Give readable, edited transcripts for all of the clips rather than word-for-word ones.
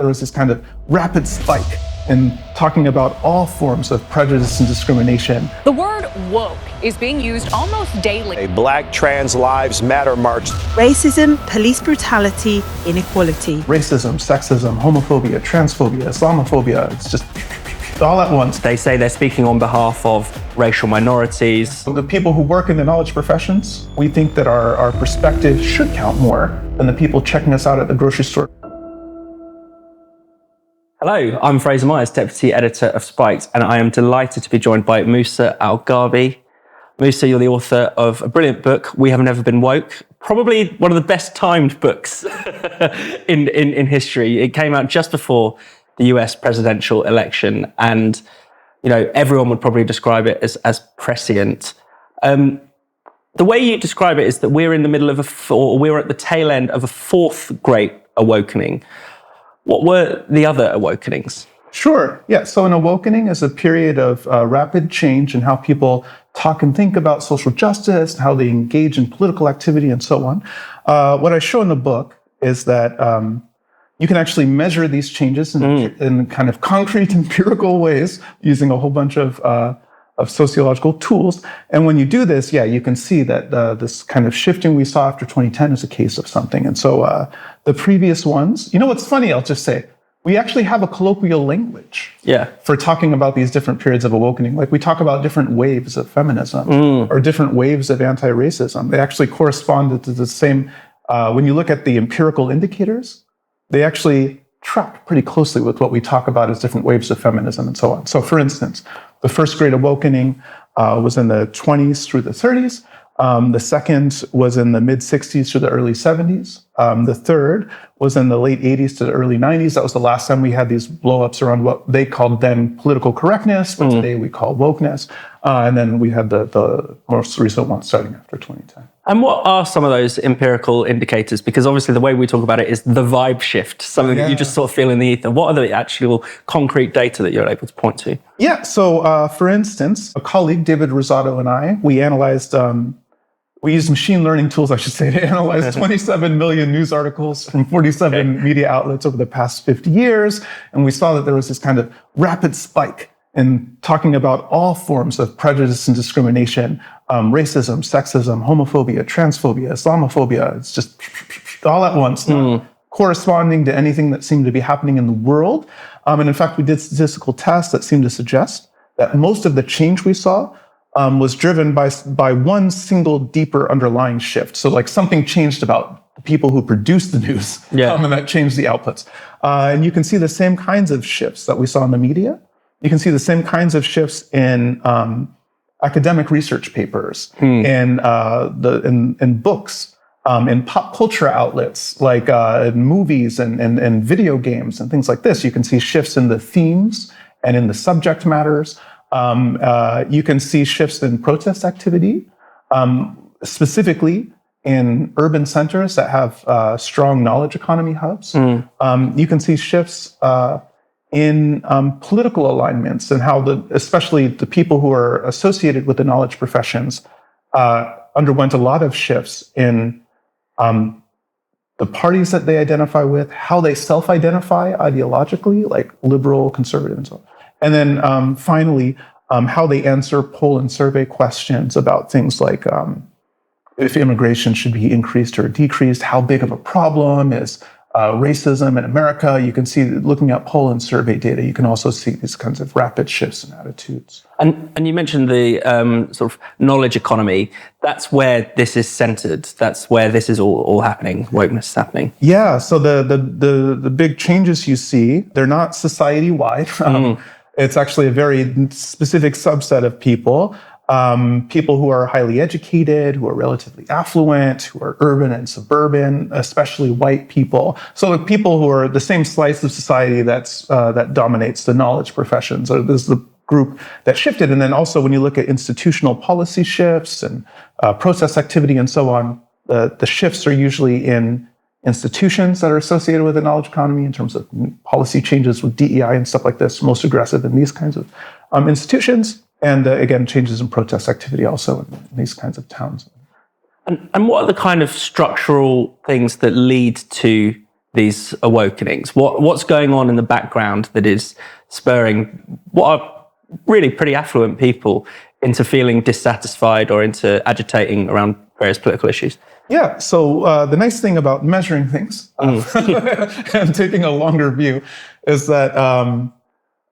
there was this kind of rapid spike in talking about all forms of prejudice and discrimination. The word woke is being used almost daily. A Black Trans Lives Matter march. Racism, police brutality, inequality. Racism, sexism, homophobia, transphobia, Islamophobia, it's just all at once. They say they're speaking on behalf of racial minorities. The people who work in the knowledge professions, we think that our perspective should count more than the people checking us out at the grocery store. Hello, I'm Fraser Myers, Deputy Editor of Spiked, and I am delighted to be joined by Musa al-Gharbi. Musa, you're the author of a brilliant book, We Have Never Been Woke, probably one of the best timed books in history. It came out just before the US presidential election, and everyone would probably describe it as prescient. The way you describe it is that we're in the middle of we're at the tail end of a fourth great awakening. What were the other awakenings? Sure. Yeah. So an awakening is a period of rapid change in how people talk and think about social justice, how they engage in political activity, and so on. What I show in the book is that you can actually measure these changes in kind of concrete, empirical ways using a whole bunch of sociological tools. And when you do this, you can see that this kind of shifting we saw after 2010 is a case of something. And so the previous ones, what's funny, I'll just say, we actually have a colloquial language for talking about these different periods of awakening. Like we talk about different waves of feminism or different waves of anti-racism. They actually correspond to the same, when you look at the empirical indicators, they actually track pretty closely with what we talk about as different waves of feminism and so on. So for instance, the first great awakening was in the 20s through the 30s. The second was in the mid-60s to the early 70s. The third was in the late 80s to the early 90s. That was the last time we had these blow-ups around what they called then political correctness, but today we call wokeness. And then we had the most recent one starting after 2010. And what are some of those empirical indicators? Because obviously the way we talk about it is the vibe shift, something that you just sort of feel in the ether. What are the actual concrete data that you're able to point to? Yeah, so for instance, a colleague, David Rosado, and I, we analyzed, we used machine learning tools, I should say, to analyze 27 million news articles from 47 media outlets over the past 50 years. And we saw that there was this kind of rapid spike in talking about all forms of prejudice and discrimination, racism, sexism, homophobia, transphobia, Islamophobia. It's just all at once, corresponding to anything that seemed to be happening in the world. And in fact, we did statistical tests that seemed to suggest that most of the change we saw was driven by one single deeper underlying shift. So like something changed about the people who produced the news, and that changed the outputs. And you can see the same kinds of shifts that we saw in the media. You can see the same kinds of shifts in academic research papers, in books, in pop culture outlets, like in movies and video games and things like this. You can see shifts in the themes and in the subject matters. You can see shifts in protest activity, specifically in urban centers that have strong knowledge economy hubs. You can see shifts in political alignments and how especially the people who are associated with the knowledge professions underwent a lot of shifts in the parties that they identify with, how they self-identify ideologically, like liberal, conservative, and so on. And then finally, how they answer poll and survey questions about things like if immigration should be increased or decreased, how big of a problem is racism in America. You can see, looking at poll and survey data, you can also see these kinds of rapid shifts in attitudes. And you mentioned the sort of knowledge economy. That's where this is centered. That's where this is all happening. Wokeness is happening. Yeah. So the big changes you see, they're not society-wide. It's actually a very specific subset of people. People who are highly educated, who are relatively affluent, who are urban and suburban, especially white people. So the people who are the same slice of society that dominates the knowledge professions. So this is the group that shifted. And then also when you look at institutional policy shifts and protest activity and so on, the shifts are usually in institutions that are associated with the knowledge economy in terms of policy changes with DEI and stuff like this, most aggressive in these kinds of institutions. And again, changes in protest activity also in these kinds of towns. And what are the kind of structural things that lead to these awakenings? What's going on in the background that is spurring what are really pretty affluent people into feeling dissatisfied or into agitating around various political issues? Yeah, so the nice thing about measuring things and taking a longer view is that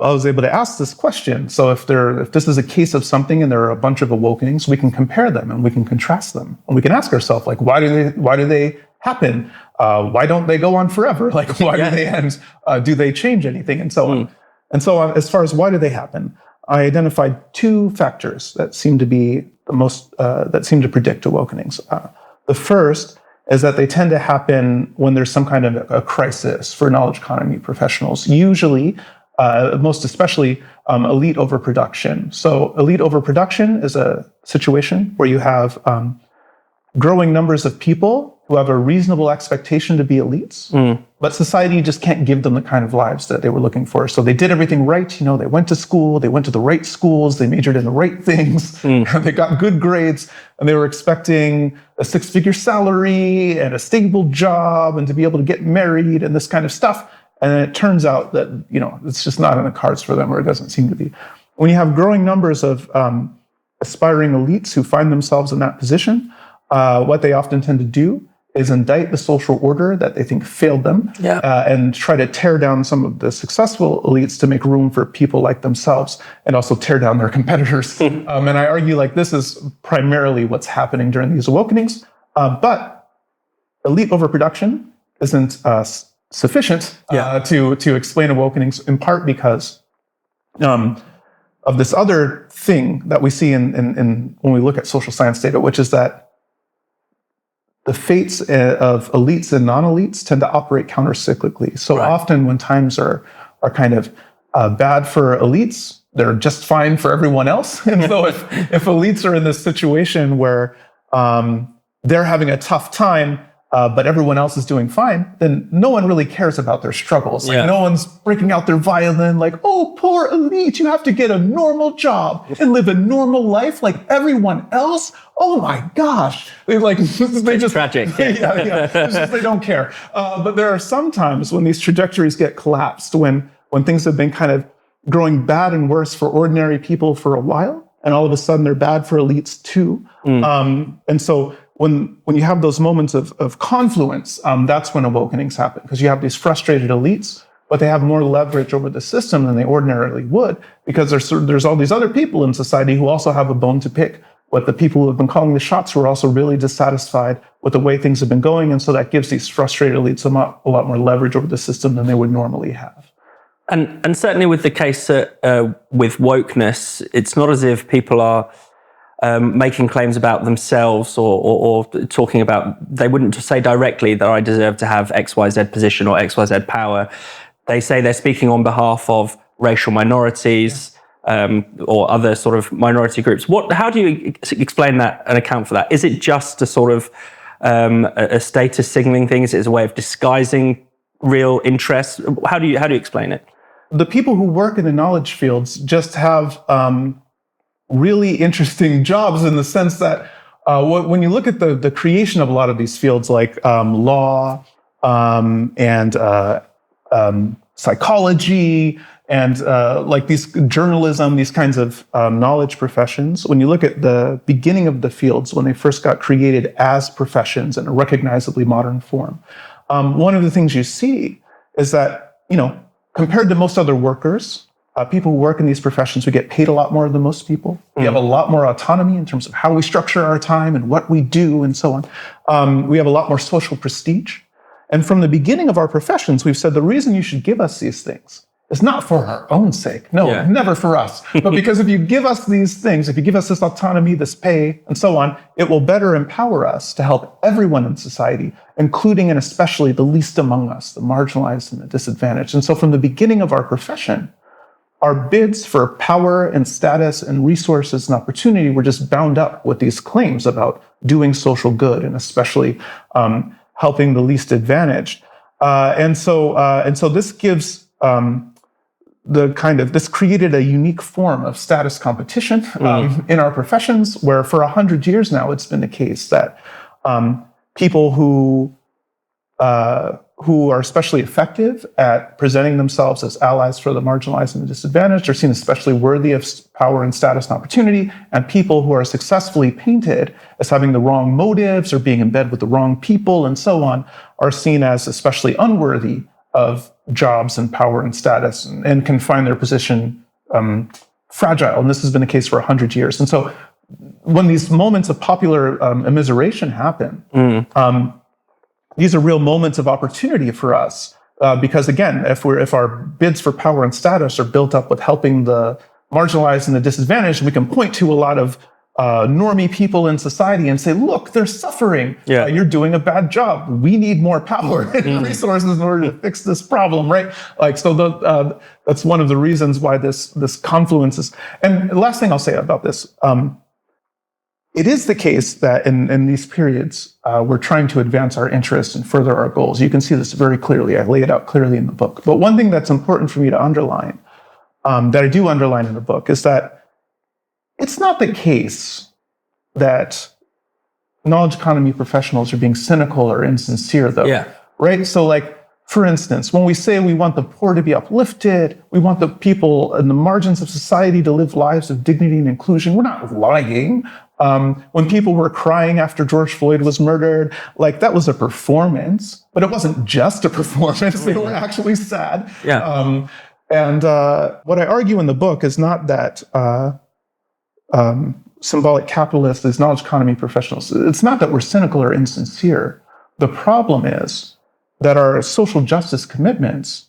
I was able to ask this question. So if this is a case of something and there are a bunch of awakenings, we can compare them and we can contrast them. And we can ask ourselves, like, why do they happen? Why don't they go on forever? Like, why do they end? Do they change anything? And so on. And so as far as why do they happen, I identified two factors that seem to be the most, that seem to predict awakenings. The first is that they tend to happen when there's some kind of a crisis for knowledge economy professionals, usually, most especially, elite overproduction. So elite overproduction is a situation where you have growing numbers of people who have a reasonable expectation to be elites, but society just can't give them the kind of lives that they were looking for. So they did everything right. They went to school, they went to the right schools, they majored in the right things, they got good grades, and they were expecting a six-figure salary and a stable job and to be able to get married and this kind of stuff. And it turns out that, it's just not in the cards for them, or it doesn't seem to be. When you have growing numbers of aspiring elites who find themselves in that position, what they often tend to do is indict the social order that they think failed them, and try to tear down some of the successful elites to make room for people like themselves, and also tear down their competitors. And I argue like this is primarily what's happening during these awakenings. But elite overproduction isn't sufficient to explain awakenings, in part because of this other thing that we see in when we look at social science data, which is that the fates of elites and non-elites tend to operate counter-cyclically. So often when times are kind of bad for elites, they're just fine for everyone else. And so if elites are in this situation where they're having a tough time, but everyone else is doing fine, then no one really cares about their struggles. Like no one's breaking out their violin like, oh, poor elite, you have to get a normal job and live a normal life like everyone else. Oh my gosh. They just tragic. It's just, they don't care. But there are some times when these trajectories get collapsed, when things have been kind of growing bad and worse for ordinary people for a while, and all of a sudden they're bad for elites too. And so when you have those moments of confluence, that's when awakenings happen, because you have these frustrated elites, but they have more leverage over the system than they ordinarily would, because there's all these other people in society who also have a bone to pick. But the people who have been calling the shots who are also really dissatisfied with the way things have been going, and so that gives these frustrated elites a lot more leverage over the system than they would normally have. And certainly with the case with wokeness, it's not as if people are making claims about themselves or talking about, they wouldn't say directly that I deserve to have XYZ position or XYZ power. They say they're speaking on behalf of racial minorities or other sort of minority groups. How do you explain that and account for that? Is it just a sort of a status signaling thing? Is it a way of disguising real interests? How do you explain it? The people who work in the knowledge fields just have really interesting jobs, in the sense that when you look at the creation of a lot of these fields, like law and psychology and like these journalism, these kinds of knowledge professions, when you look at the beginning of the fields, when they first got created as professions in a recognizably modern form, one of the things you see is that, compared to most other workers, people who work in these professions, we get paid a lot more than most people. We have a lot more autonomy in terms of how we structure our time and what we do and so on. We have a lot more social prestige. And from the beginning of our professions, we've said the reason you should give us these things is not for our own sake. No, never for us. But because if you give us these things, if you give us this autonomy, this pay, and so on, it will better empower us to help everyone in society, including and especially the least among us, the marginalized and the disadvantaged. And so from the beginning of our profession, our bids for power and status and resources and opportunity were just bound up with these claims about doing social good, and especially helping the least advantaged. And so this gives this created a unique form of status competition in our professions, where for 100 years now, it's been the case that people who who are especially effective at presenting themselves as allies for the marginalized and the disadvantaged are seen especially worthy of power and status and opportunity, and people who are successfully painted as having the wrong motives or being in bed with the wrong people and so on are seen as especially unworthy of jobs and power and status, and can find their position fragile. And this has been the case for 100 years. And so when these moments of popular immiseration happen, these are real moments of opportunity for us, because again, if our bids for power and status are built up with helping the marginalized and the disadvantaged, we can point to a lot of normie people in society and say, look, they're suffering. You're doing a bad job. We need more power and resources in order to fix this problem, right? Like, so that's one of the reasons why this confluence is. And the last thing I'll say about this, it is the case that in these periods, we're trying to advance our interests and further our goals. You can see this very clearly. I lay it out clearly in the book. But one thing that's important for me to underline, that I do underline in the book, is that it's not the case that knowledge economy professionals are being cynical or insincere, though. Right? So, like, for instance, when we say we want the poor to be uplifted, we want the people in the margins of society to live lives of dignity and inclusion, we're not lying. When people were crying after George Floyd was murdered, like, that was a performance, but it wasn't just a performance. They were actually sad. And what I argue in the book is not that symbolic capitalists, these knowledge economy professionals, it's not that we're cynical or insincere. The problem is that our social justice commitments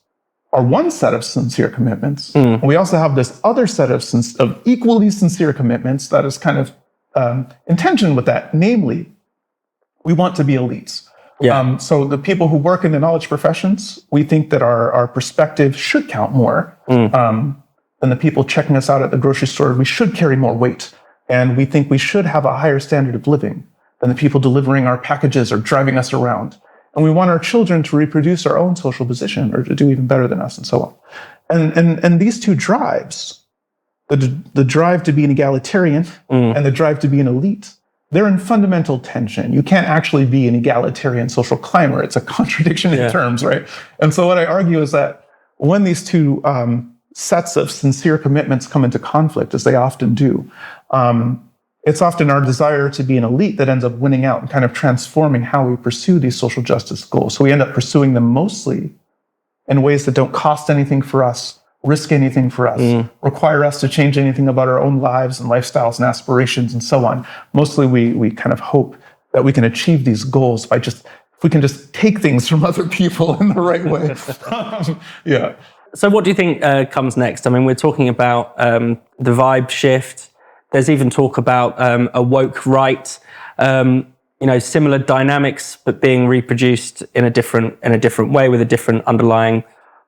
are one set of sincere commitments. We also have this other set of equally sincere commitments that is kind of in tension with that. Namely, we want to be elites. So the people who work in the knowledge professions, we think that our perspective should count more than the people checking us out at the grocery store. We should carry more weight. And we think we should have a higher standard of living than the people delivering our packages or driving us around. And we want our children to reproduce our own social position or to do even better than us and so on. And these two drives, the drive to be an egalitarian and the drive to be an elite, they're in fundamental tension. You can't actually be an egalitarian social climber. It's a contradiction in terms, right? And so what I argue is that when these two sets of sincere commitments come into conflict, as they often do, it's often our desire to be an elite that ends up winning out and kind of transforming how we pursue these social justice goals. So we end up pursuing them mostly in ways that don't cost anything for us, risk anything for us, require us to change anything about our own lives and lifestyles and aspirations and so on. Mostly we kind of hope that we can achieve these goals by if we can just take things from other people in the right way. So what do you think comes next? I mean, we're talking about the vibe shift. There's even talk about a woke right, similar dynamics, but being reproduced in a different way with a different underlying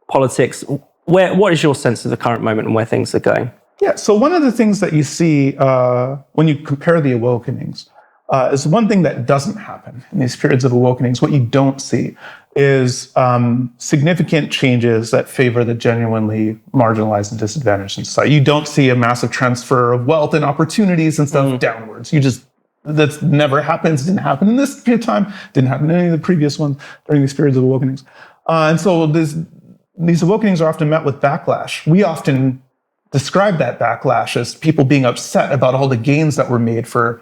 politics. What is your sense of the current moment and where things are going? So one of the things that you see when you compare the awakenings is one thing that doesn't happen in these periods of awakenings. What you don't see is significant changes that favor the genuinely marginalized and disadvantaged in society. You don't see a massive transfer of wealth and opportunities and stuff downwards. That never happens. Didn't happen in this period of time. Didn't happen in any of the previous ones during these periods of awakenings. And so these awakenings are often met with backlash. We often describe that backlash as people being upset about all the gains that were made for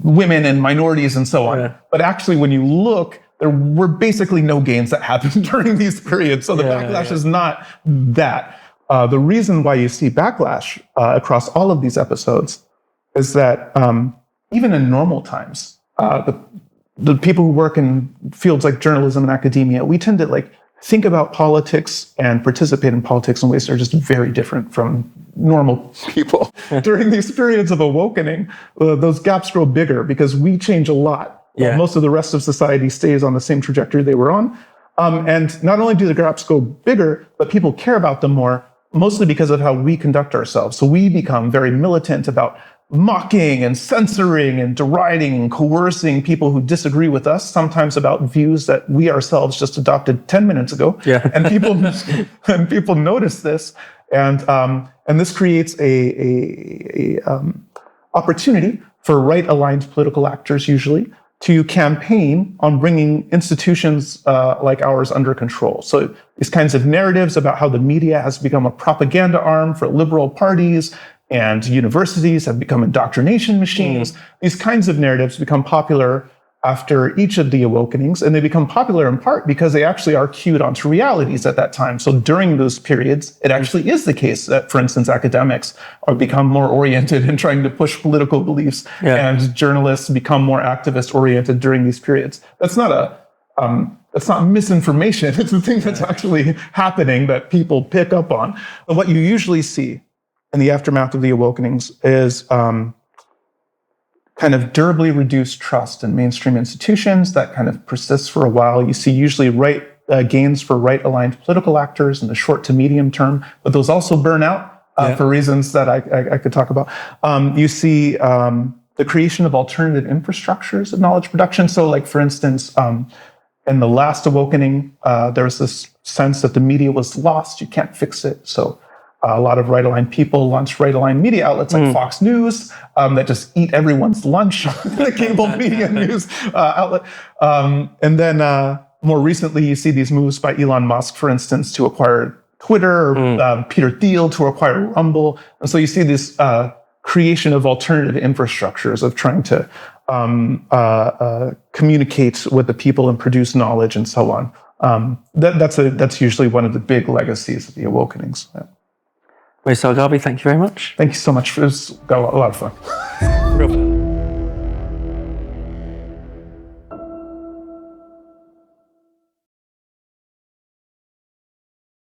women and minorities and so on. But actually, when you look, there were basically no gains that happened during these periods. So the backlash is not that. The reason why you see backlash across all of these episodes is that even in normal times, the people who work in fields like journalism and academia, we tend to think about politics and participate in politics in ways that are just very different from normal people. During these periods of awakening, those gaps grow bigger because we change a lot. Most of the rest of society stays on the same trajectory they were on. And not only do the gaps go bigger, but people care about them more, mostly because of how we conduct ourselves. So we become very militant about mocking and censoring and deriding and coercing people who disagree with us, sometimes about views that we ourselves just adopted 10 minutes ago. And people notice this, and this creates a opportunity for right-aligned political actors usually to campaign on bringing institutions like ours under control. So these kinds of narratives about how the media has become a propaganda arm for liberal parties and universities have become indoctrination machines. These kinds of narratives become popular after each of the awakenings, and they become popular in part because they actually are cued onto realities at that time. So during those periods, it actually is the case that, for instance, academics are become more oriented in trying to push political beliefs, and journalists become more activist oriented during these periods. That's not misinformation. It's the thing that's actually happening that people pick up on. But what you usually see in the aftermath of the awakenings is kind of durably reduced trust in mainstream institutions that kind of persists for a while. You see usually gains for right-aligned political actors in the short to medium term, but those also burn out for reasons that I could talk about. You see the creation of alternative infrastructures of knowledge production. So like, for instance, in the last awakening, there was this sense that the media was lost. You can't fix it. So a lot of right-aligned people launched right-aligned media outlets like Fox News that just eat everyone's lunch, the cable media news outlet. And then more recently, you see these moves by Elon Musk, for instance, to acquire Twitter, or Peter Thiel to acquire Rumble. And so you see this creation of alternative infrastructures of trying to communicate with the people and produce knowledge and so on. That's usually one of the big legacies of the awakenings. Yeah. Musa al-Gharbi, thank you very much. Thank you so much. It's got a lot of fun. Real fun.